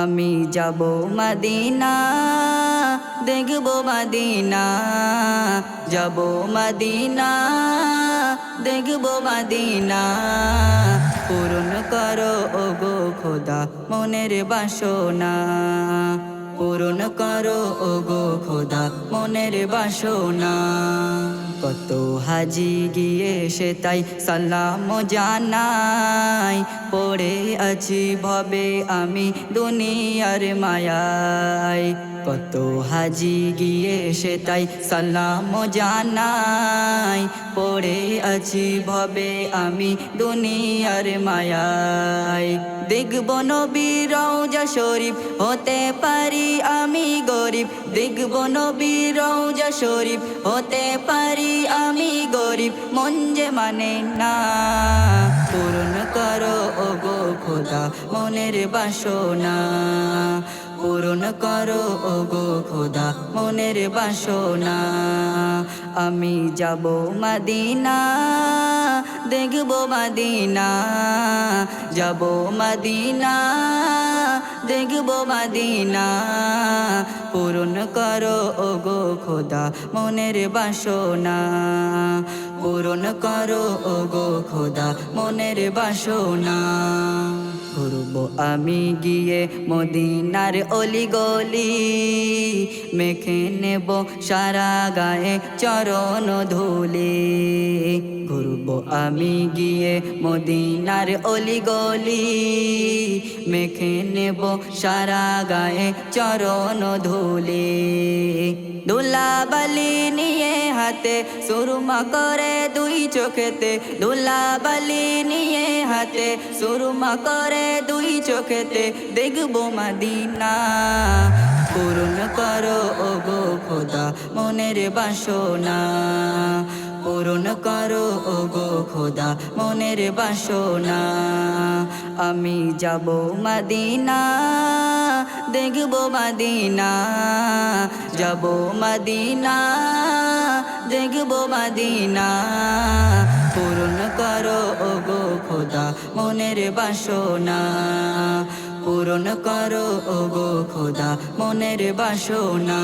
আমি যাব মদিনা, দেখব মদিনা, যাব মদিনা, দেখব মদিনা। পূরণ করো ওগো খোদা মনের বাসনা, পূরণ করো ওগো খোদা মনের বাসনা। কত হাজি গিয়ে সে তাই সালাম জানাই, পড়ে আছি ভবে আমি দুনিয়ার মায়ায়। কত হাজি গিয়ে সে তাই সালাম জানাই, পড়ে আছি ভবে আমি দুনিয়ার মায়ায়। দেখব নবীর রওজা শরীফ, হতে পারি আমি গরিব। দেখব নবীর রওজা শরীফ, হতে পারি আমি গরিব। মন যে মানে না, পূরণ করো ওগো খোদা মনের বাসনা, পূরণ করো ওগো খোদা মনের বাসনা। আমি যাব মদিনা, দেখব মদিনা, যাব মদিনা, দেখব মদিনা। পূরণ করো ওগো খোদা মনের বাসনা, পূরণ করো ওগো খোদা মনের বাসনা। ঘুরব আমি গিয়ে মদিনার অলি গলি, মেখে নেব সারা গায়ে চরণ ধুলি। ঘুরব আমি গিয়ে মদিনার অলি গলি, মেখে নেব সারা গায়ে চরণ ধুলি। ধুলাবালি নিয়ে হাতে সুরমা করে দুই চোখেতে, ধুলাবালি নিয়ে হাতে সুরমা করে দুই চোখেতে। দেখব মদিনা, পূরণ করো ওগো খোদা মনের বাসনা, পূরণ করো ওগো খোদা মনের বাসনা। আমি যাব মদিনা, দেখব মদিনা, যাব মদিনা, দেখব মদিনা। পূরণ করো ওগো খোদা মনের বাসনা, পূরণ করো ওগো খোদা মনের বাসনা।